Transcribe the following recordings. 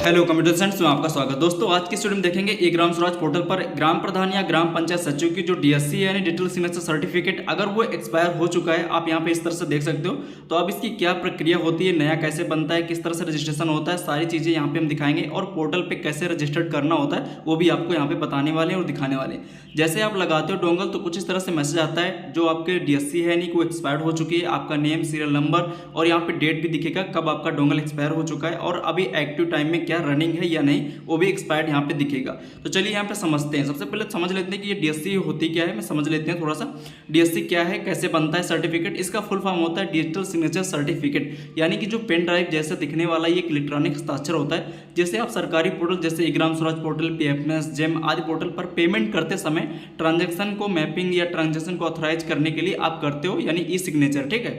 Hello computer science में आपका स्वागत। दोस्तों आज की स्टूडियो में देखेंगे ई ग्राम स्वराज पोर्टल पर ग्राम प्रधान या ग्राम पंचायत सचिव की जो डीएससी है यानी डिजिटल सिग्नेचर सर्टिफिकेट अगर वो एक्सपायर हो चुका है, आप यहाँ पे इस तरह से देख सकते हो। तो अब इसकी क्या प्रक्रिया होती है, नया कैसे बनता है, किस तरह से रजिस्ट्रेशन होता है, सारी चीज़ें यहाँ पे हम दिखाएंगे और पोर्टल पर कैसे रजिस्टर्ड करना होता है वो भी आपको यहाँ पे बताने वाले हैं और दिखाने वाले हैं। जैसे आप लगाते हो डोंगल तो कुछ इस तरह से मैसेज आता है जो आपके डीएससी है यानी वो एक्सपायर्ड हो चुकी है, आपका नेम, सीरियल नंबर और यहाँ पे डेट भी दिखेगा कब आपका डोंगल एक्सपायर हो चुका है और अभी एक्टिव टाइम में क्या रनिंग है या नहीं वो भी एक्सपायर्ड यहाँ पे दिखेगा। तो चलिए यहाँ पे समझते हैं। सबसे पहले समझ लेते हैं कि ये डीएससी होती क्या है, मैं समझ लेते हैं थोड़ा सा। डीएससी क्या है, कैसे बनता है सर्टिफिकेट। इसका फुल फॉर्म होता है डिजिटल सिग्नेचर सर्टिफिकेट, यानी कि जो पेन ड्राइव जैसे दिखने वाला ये एक इलेक्ट्रॉनिक हस्ताक्षर होता है। जैसे आप सरकारी पोर्टल जैसे ई Gram Swaraj portal, PFMS, GeM आदि पोर्टल पर पेमेंट करते समय ट्रांजेक्शन को मैपिंग या ट्रांजेक्शन को ऑथराइज करने के लिए आप करते हो, यानी ई सिग्नेचर। ठीक है,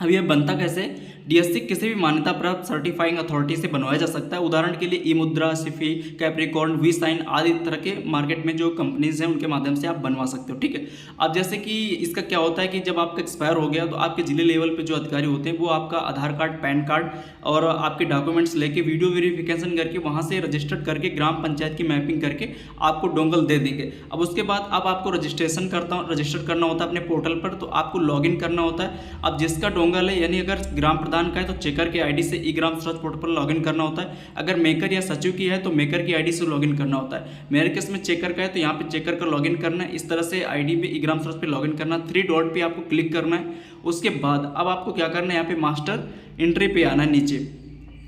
अब ये बनता कैसे। डीएससी किसी भी मान्यता प्राप्त सर्टिफाइंग अथॉरिटी से बनवाया जा सकता है। उदाहरण के लिए ई मुद्रा, सिफी, कैप्रिकॉर्न, वी साइन आदि तरह के मार्केट में जो कंपनीज हैं उनके माध्यम से आप बनवा सकते हो। ठीक है, अब जैसे कि इसका क्या होता है कि जब आपका एक्सपायर हो गया तो आपके जिले लेवल पे जो अधिकारी होते हैं वो आपका आधार कार्ड, पैन कार्ड और आपके डॉक्यूमेंट्स लेके वीडियो वेरिफिकेशन करके वहाँ से रजिस्टर्ड करके ग्राम पंचायत की मैपिंग करके आपको डोंगल दे देंगे। अब उसके बाद अब आपको रजिस्ट्रेशन रजिस्टर करना होता है अपने पोर्टल पर, तो आपको लॉगिन करना होता है। अब जिसका डोंगल है यानी अगर ग्राम प्रधान का है तो चेकर के आईडी से ई ग्राम स्वराज पोर्टल पर लॉगिन करना होता है। अगर मेकर या सचिव की है तो मेकर की आईडी से लॉगिन करना होता है। मेरे केस में चेकर का है तो यहाँ पे चेकर का लॉगिन करना है। इस तरह से आईडी पे ई ग्राम स्वराज पे लॉगिन करना, 3 डॉट पे आपको क्लिक करना है। उसके बाद अब आपको क्या करना है, यहाँ पे मास्टर एंट्री पे आना है। नीचे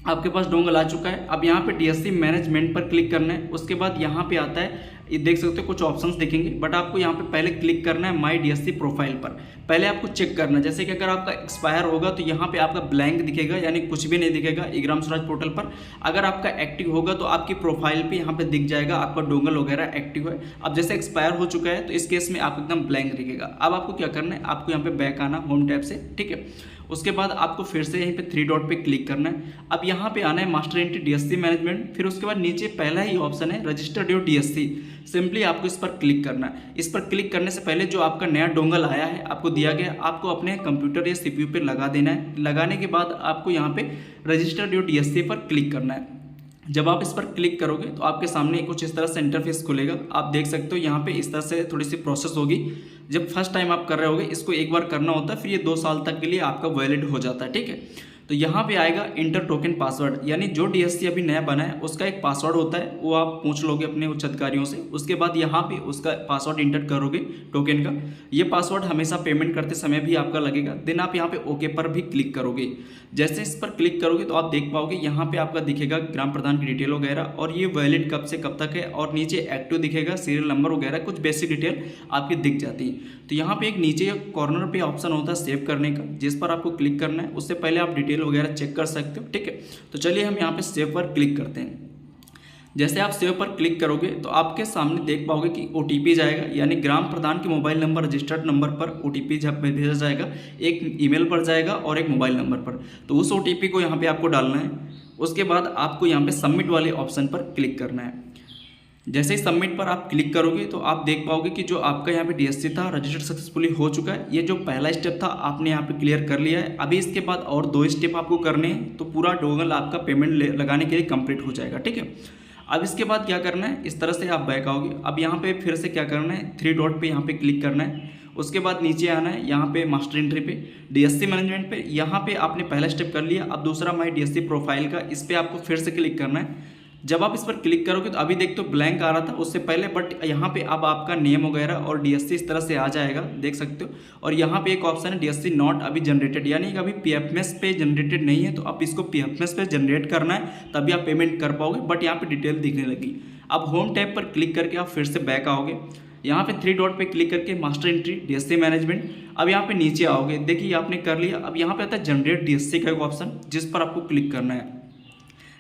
आपके पास डोंगल आ चुका है। अब यहाँ पे डीएससी मैनेजमेंट पर क्लिक करना है। उसके बाद यहाँ पे आता है, ये देख सकते हो कुछ ऑप्शंस दिखेंगे, बट आपको यहाँ पे पहले क्लिक करना है माय डीएससी प्रोफाइल पर। पहले आपको चेक करना है, जैसे कि अगर आपका एक्सपायर होगा तो यहाँ पे आपका ब्लैंक दिखेगा, यानी कुछ भी नहीं दिखेगा ई ग्राम स्वराज पोर्टल पर। अगर आपका एक्टिव होगा तो आपकी प्रोफाइल पे यहाँ पे दिख जाएगा आपका डोंगल वगैरह एक्टिव है। अब जैसे एक्सपायर हो चुका है तो इस केस में आपको एकदम ब्लैंक दिखेगा। अब आपको क्या करना है, आपको यहाँ पे बैक आना होम टैब से। ठीक है, उसके बाद आपको फिर से यहीं पे 3 डॉट पे क्लिक करना है। अब यहाँ पे आना है मास्टर एंट्री डीएससी मैनेजमेंट। फिर उसके बाद नीचे पहला ही ऑप्शन है रजिस्टर्ड योर डीएससी। सिंपली आपको इस पर क्लिक करना है। इस पर क्लिक करने से पहले जो आपका नया डोंगल आया है आपको दिया गया, आपको अपने कंप्यूटर या सीपीयू पे लगा देना है। लगाने के बाद आपको यहाँ पे रजिस्टर्ड योर डीएससी पर क्लिक करना है। जब आप इस पर क्लिक करोगे तो आपके सामने कुछ इस तरह से इंटरफेस खुलेगा। आप देख सकते हो यहाँ पे इस तरह से थोड़ी सी प्रोसेस होगी। जब फर्स्ट टाइम आप कर रहे होगे इसको एक बार करना होता है, फिर ये 2 साल तक के लिए आपका वैलिड हो जाता है। ठीक है, तो यहाँ पे आएगा इंटर टोकन पासवर्ड, यानी जो डीएससी अभी नया बना है उसका एक पासवर्ड होता है, वो आप पूछ लोगे अपने उच्च अधिकारियों से। उसके बाद यहाँ पे उसका पासवर्ड इंटर करोगे टोकन का। ये पासवर्ड हमेशा पेमेंट करते समय भी आपका लगेगा। देन आप यहाँ पे ओके पर भी क्लिक करोगे। जैसे इस पर क्लिक करोगे तो आप देख पाओगे यहाँ पे आपका दिखेगा ग्राम प्रधान की डिटेल वगैरह और ये वैलिड कब से कब तक है, और नीचे एक्टिव दिखेगा, सीरियल नंबर वगैरह कुछ बेसिक डिटेल आपकी दिख जाती है। तो यहाँ पे एक नीचे कॉर्नर पे ऑप्शन होता है सेव करने का, जिस पर आपको क्लिक करना है। उससे पहले आप डिटेल वगैरह चेक कर सकते हो। ठीक है, तो चलिए हम यहाँ पे सेव पर क्लिक करते हैं। जैसे आप सेव पर क्लिक करोगे तो आपके सामने देख पाओगे कि ओटीपी जाएगा, यानी ग्राम प्रधान के मोबाइल नंबर रजिस्टर्ड नंबर पर ओटीपी जब भेजा जाएगा, एक ईमेल पर जाएगा और एक मोबाइल नंबर पर। तो उस ओटीपी को यहाँ पे आपको डालना है। उसके बाद आपको यहाँ पे सबमिट वाले ऑप्शन पर क्लिक करना है। जैसे ही सबमिट पर आप क्लिक करोगे तो आप देख पाओगे कि जो आपका यहाँ पे डीएससी था रजिस्टर्ड सक्सेसफुली हो चुका है। ये जो पहला स्टेप था आपने यहाँ पे क्लियर कर लिया है। अभी इसके बाद और 2 स्टेप आपको करने हैं, तो पूरा डोंगल आपका पेमेंट लगाने के लिए कंप्लीट हो जाएगा। ठीक है, अब इसके बाद क्या करना है, इस तरह से आप बैक आओगे। अब यहाँ पे फिर से क्या करना है, 3 डॉट पे यहाँ पे क्लिक करना है। उसके बाद नीचे आना है, यहाँ पे मास्टर एंट्री पे डीएससी मैनेजमेंट पे। यहाँ पे आपने पहला स्टेप कर लिया। अब दूसरा माई डीएससी प्रोफाइल का, इस पर आपको फिर से क्लिक करना है। जब आप इस पर क्लिक करोगे तो अभी देख तो ब्लैंक आ रहा था उससे पहले, बट यहाँ पे अब आपका नेम वगैरह और डीएससी इस तरह से आ जाएगा, देख सकते हो। और यहाँ पे एक ऑप्शन है डीएससी नॉट अभी जनरेटेड, यानी कि अभी पीएफएमएस पे जनरेटेड नहीं है। तो आप इसको पीएफएमएस पे जनरेट करना है, तभी आप पेमेंट कर पाओगे। बट यहाँ पे डिटेल दिखने लगी। अब होम टैब पर क्लिक करके आप फिर से बैक आओगे। यहाँ पे 3 डॉट पे क्लिक करके मास्टर एंट्री डीएससी मैनेजमेंट। अब यहाँ पे नीचे आओगे, देखिए आपने कर लिया। अब यहाँ पे आता है जनरेट डीएससी का एक ऑप्शन, जिस पर आपको क्लिक करना है।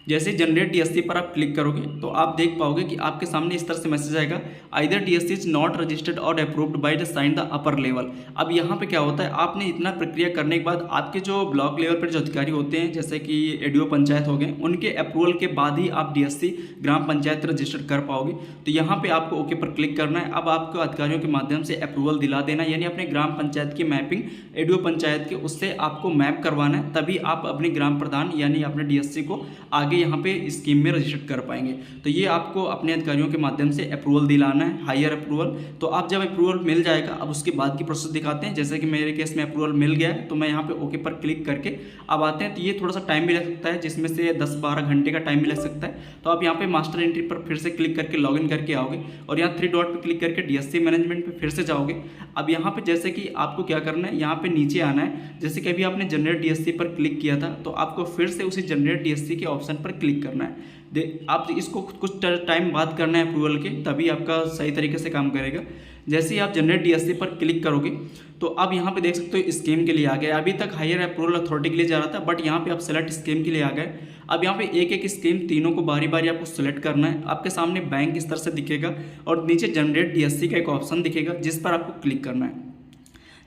जैसे जनरेट डीएससी पर आप क्लिक करोगे तो आप देख पाओगे कि आपके सामने इस तरह से मैसेज आएगा, either DSC is not registered और approved by the sign the upper level. अब यहाँ पे क्या होता है, आपने इतना प्रक्रिया करने के बाद आपके जो ब्लॉक लेवल पर जो अधिकारी होते हैं, जैसे कि एडीओ पंचायत हो गए, उनके अप्रूवल के बाद ही आप डीएससी ग्राम पंचायत रजिस्टर्ड कर पाओगे। तो यहाँ पे आपको ओके पर क्लिक करना है। अब आपको अधिकारियों के माध्यम से अप्रूवल दिला देना, यानी अपने ग्राम पंचायत की मैपिंग एडीओ पंचायत के उससे आपको मैप करवाना है, तभी आप अपने ग्राम प्रधान यानी अपने डीएससी को आगे यहाँ पे स्कीम में रजिस्टर कर पाएंगे। तो ये आपको अपने अधिकारियों के माध्यम से अप्रूवल दिलाना है, हायर अप्रूवल। तो आप जब अप्रूवल मिल जाएगा, अब उसके बाद की प्रोसेस दिखाते हैं। जैसे कि मेरे केस में अप्रूवल मिल गया है, तो मैं यहाँ पे ओके पर क्लिक करके अब आते हैं। तो ये थोड़ा सा टाइम भी लग सकता है, जिसमें से 10-12 घंटे का टाइम भी लग सकता है। तो आप यहाँ पे मास्टर एंट्री पर फिर से क्लिक करके लॉगिन करके आओगे और यहाँ 3 डॉट पर क्लिक करके डीएससी मैनेजमेंट पर फिर से जाओगे। अब यहाँ पे जैसे कि आपको क्या करना है, यहाँ पे नीचे आना है। जैसे कि अभी आपने जनरेट डीएससी पर क्लिक किया था, तो आपको फिर से उसी जनरेट डीएससी के ऑप्शन पर क्लिक करना है। आप इसको कुछ टाइम बाद करना है अप्रूवल के, तभी आपका सही तरीके से काम करेगा। जैसे ही आप जनरेट डीएससी पर क्लिक करोगे, तो अब यहाँ पे देख सकते हो स्कीम के लिए आ गया। अभी तक हायर अप्रूवल अथॉरिटी के लिए जा रहा था, बट यहाँ पे आप सेलेक्ट स्कीम के लिए आ गए। अब यहाँ पे एक एक स्कीम तीनों को बारी बारी आपको सेलेक्ट करना है। आपके सामने बैंक इस तरह से दिखेगा और नीचे जनरेट डीएससी का एक ऑप्शन दिखेगा, जिस पर आपको क्लिक करना है।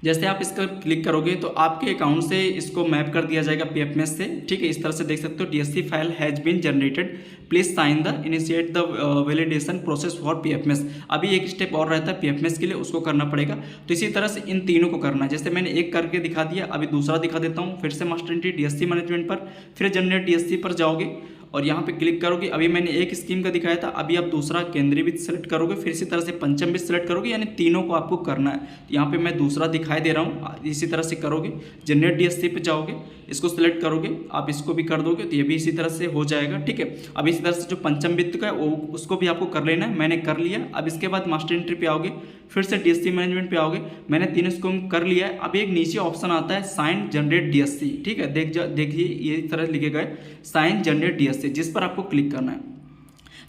जैसे आप इसका क्लिक करोगे तो आपके अकाउंट से इसको मैप कर दिया जाएगा पीएफएमएस से। ठीक है, इस तरह से देख सकते हो DSC file has been generated, please sign the initiate the validation process for PFMS. अभी एक स्टेप और रहता है पीएफएमएस के लिए, उसको करना पड़ेगा। तो इसी तरह से इन तीनों को करना है। जैसे मैंने एक करके दिखा दिया, अभी दूसरा दिखा देता हूँ। फिर से मास्टर एंट्री डीएससी मैनेजमेंट पर, फिर जनरेट डीएससी पर जाओगे और यहाँ पे क्लिक करोगे। अभी मैंने एक स्कीम का दिखाया था, अभी आप दूसरा केंद्रीय वित्त सेलेक्ट करोगे, फिर इसी तरह से पंचम वित्त सेलेक्ट करोगे, यानी तीनों को आपको करना है। यहाँ पे मैं दूसरा दिखाई दे रहा हूँ, इसी तरह से करोगे। जनरेट डीएससी पे जाओगे, इसको सिलेक्ट करोगे, आप इसको भी कर दोगे तो ये भी इसी तरह से हो जाएगा। ठीक है, अब इसी तरह से जो पंचम वित्त का है वो उसको भी आपको कर लेना है। मैंने कर लिया। अब इसके बाद मास्टर एंट्री पे आओगे, फिर से डीएससी मैनेजमेंट पे आओगे। मैंने तीनों इसको कर लिया है। अब एक नीचे ऑप्शन आता है साइन जनरेट डीएससी। ठीक है, देखिए ये इस तरह लिखे गए साइन जनरेट डीएससी, जिस पर आपको क्लिक करना है।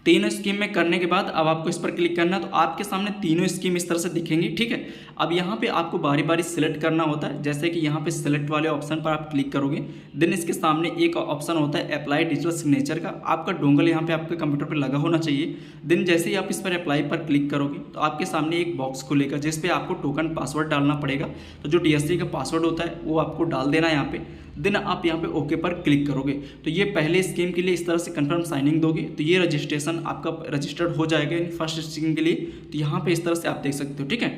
तीनों स्कीम में करने के बाद अब आपको इस पर क्लिक करना है, तो आपके सामने तीनों स्कीम इस तरह से दिखेंगी। ठीक है, अब यहाँ पे आपको बारी बारी सिलेक्ट करना होता है। जैसे कि यहाँ पे सिलेक्ट वाले ऑप्शन पर आप क्लिक करोगे, देन इसके सामने एक ऑप्शन होता है अप्लाई डिजिटल सिग्नेचर का। आपका डोंगल यहाँ पे आपके कंप्यूटर पर लगा होना चाहिए। देन जैसे ही आप इस पर अप्लाई पर क्लिक करोगे, तो आपके सामने एक बॉक्स खुलेगा, जिस पे आपको टोकन पासवर्ड डालना पड़ेगा। तो जो डीएससी का पासवर्ड होता है वो आपको डाल देना है यहाँ पे। देन आप यहाँ पे ओके पर क्लिक करोगे, तो ये पहले स्कीम के लिए इस तरह से कंफर्म साइनिंग दोगे, तो ये रजिस्ट्रेशन आपका रजिस्टर्ड हो जाएगा फर्स्ट स्कीम के लिए। तो यहाँ पे इस तरह से आप देख सकते हो। ठीक है,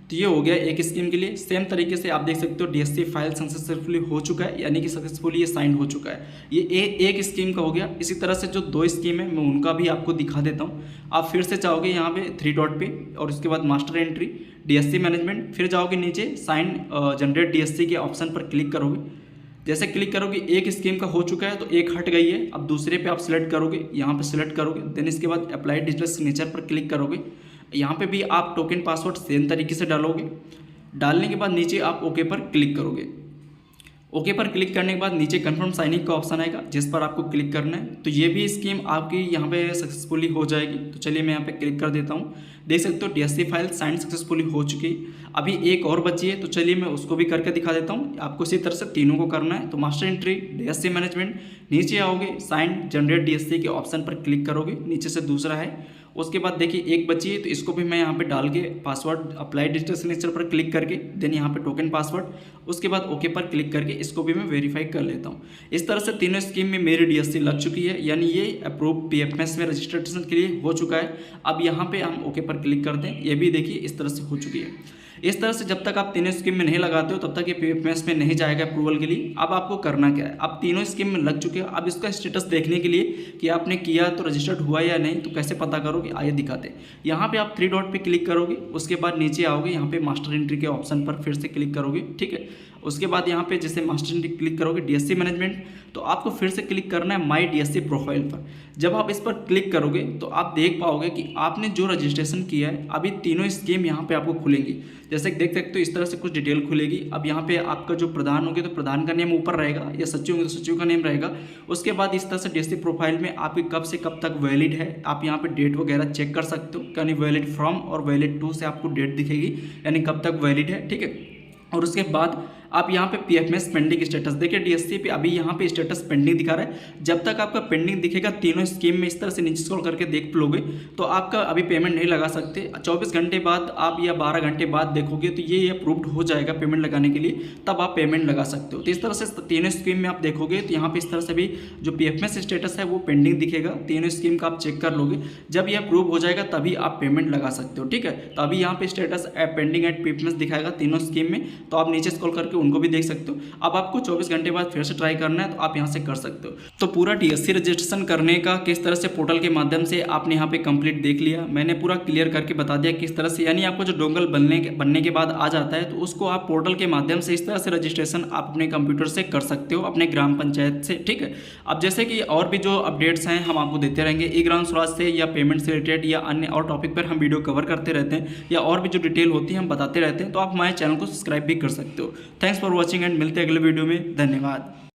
तो ये हो गया एक स्कीम के लिए। सेम तरीके से आप देख सकते हो डीएससी फाइल सक्सेसफुली हो चुका है, यानी कि सक्सेसफुली ये साइन हो चुका है। ये एक स्कीम का हो गया। इसी तरह से जो 2 स्कीम है मैं उनका भी आपको दिखा देता हूँ। आप फिर से जाओगे यहाँ पे 3 डॉट पे और उसके बाद मास्टर एंट्री डीएससी मैनेजमेंट, फिर जाओगे नीचे साइन जनरेट डीएससी के ऑप्शन पर क्लिक करोगे। जैसे क्लिक करोगे, एक स्कीम का हो चुका है तो एक हट गई है। अब दूसरे पे आप सिलेक्ट करोगे, यहाँ पे सिलेक्ट करोगे। देन इसके बाद अप्लाई डिजिटल सिग्नेचर पर क्लिक करोगे। यहाँ पे भी आप टोकन पासवर्ड सेम तरीके से डालोगे। डालने के बाद नीचे आप ओके पर क्लिक करोगे। ओके पर क्लिक करने के बाद नीचे कंफर्म साइनिंग का ऑप्शन आएगा, जिस पर आपको क्लिक करना है। तो ये भी स्कीम आपकी यहाँ पे सक्सेसफुली हो जाएगी। तो चलिए मैं यहाँ पे क्लिक कर देता हूँ। देख सकते हो डीएससी फाइल साइन सक्सेसफुली हो चुकी है। अभी एक और बची है, तो चलिए मैं उसको भी करके दिखा देता हूँ। आपको इसी तरह से तीनों को करना है। तो मास्टर एंट्री डीएससी मैनेजमेंट, नीचे आओगे साइन जनरेट डीएससी के ऑप्शन पर क्लिक करोगे, नीचे से दूसरा है। उसके बाद देखिए एक बची है, तो इसको भी मैं यहाँ पे डाल के पासवर्ड अप्लाई डिजिटल सिग्नेचर पर क्लिक करके, देन यहाँ पे टोकन पासवर्ड, उसके बाद ओके पर क्लिक करके इसको भी मैं वेरीफाई कर लेता हूँ। इस तरह से तीनों स्कीम में मेरी डीएससी लग चुकी है, यानी ये अप्रूव पीएफएमएस में रजिस्ट्रेशन के लिए हो चुका है। अब यहाँ पे हम ओके पर क्लिक करते हैं। ये भी देखिए इस तरह से हो चुकी है। इस तरह से जब तक आप तीनों स्कीम में नहीं लगाते हो, तब तक ये पीएफएमएस में नहीं जाएगा अप्रूवल के लिए। अब आपको करना क्या है, आप तीनों स्कीम में लग चुके हो। अब इसका स्टेटस देखने के लिए कि आपने किया तो रजिस्टर्ड हुआ या नहीं, तो कैसे पता करोगे, आइए दिखाते हैं। यहाँ पे आप 3 डॉट पे क्लिक करोगे, उसके बाद नीचे आओगे, यहाँ पे मास्टर एंट्री के ऑप्शन पर फिर से क्लिक करोगे। ठीक है, उसके बाद यहाँ पे जैसे मास्टर एंट्री क्लिक करोगे डीएससी मैनेजमेंट, तो आपको फिर से क्लिक करना है माई डीएससी प्रोफाइल पर। जब आप इस पर क्लिक करोगे तो आप देख पाओगे कि आपने जो रजिस्ट्रेशन किया है, अभी तीनों स्कीम यहाँ पे आपको खुलेंगी। जैसे देख सकते हो इस तरह से कुछ डिटेल खुलेगी। अब यहाँ पे आपका जो प्रधान होंगे तो प्रधान का नेम ऊपर रहेगा, या सचिव होंगे तो सचिव का नेम रहेगा। उसके बाद इस तरह से डीएससी प्रोफाइल में आपकी कब से कब तक वैलिड है, आप यहाँ पे डेट वगैरह चेक कर सकते हो। यानी वैलिड फ्रॉम और वैलिड टू से आपको डेट दिखेगी, यानी कब तक वैलिड है। ठीक है, और उसके बाद आप यहाँ पे पीएफएमएस पेंडिंग स्टेटस देखिए, डीएससी पे अभी यहाँ पे स्टेटस पेंडिंग दिखा रहा है। जब तक आपका पेंडिंग दिखेगा तीनों स्कीम में, इस तरह से नीचे स्क्रॉल करके देख लोगे तो आपका अभी पेमेंट नहीं लगा सकते। 24 घंटे बाद आप या 12 घंटे बाद देखोगे तो ये अप्रूव्ड हो जाएगा पेमेंट लगाने के लिए, तब आप पेमेंट लगा सकते हो। तो इस तरह से तीनों स्कीम में आप देखोगे तो यहाँ पे इस तरह से भी जो पीएफएमएस स्टेटस है वो पेंडिंग दिखेगा। तीनों स्कीम का आप चेक कर लोगे, जब ये अप्रूव हो जाएगा तभी आप पेमेंट लगा सकते हो। ठीक है, तो अभी यहाँ पे स्टेटस पेंडिंग एट पीएफएमएस दिखाएगा तीनों स्कीम में। तो आप नीचे स्क्रॉल करके करके उनको भी देख सकते हो। अब आपको 24 घंटे बाद फिर से ट्राई करना है तो आप यहाँ से कर सकते हो। तो पूरा DSC रजिस्ट्रेशन करने का किस तरह से पोर्टल के माध्यम से आपने यहाँ पे कंप्लीट देख लिया, मैंने पूरा क्लियर करके बता दिया किस तरह से, यानी आपको जो डोंगल बनने के बाद आ जाता है तो उसको आप पोर्टल के माध्यम से इस तरह से रजिस्ट्रेशन आप अपने कंप्यूटर से कर सकते हो अपने ग्राम पंचायत से, ठीक है। अब जैसे कि और भी जो अपडेट्स हैं हम आपको देते रहेंगे ई ग्राम स्वराज से या पेमेंट से रिलेटेड या अन्य और टॉपिक पर हम वीडियो कवर करते रहते हैं, या और भी जो डिटेल होती है हम बताते रहते हैं। तो आप हमारे चैनल को सब्सक्राइब भी कर सकते हो। थैंक्स फॉर वॉचिंग एंड मिलते हैं अगले वीडियो में। धन्यवाद।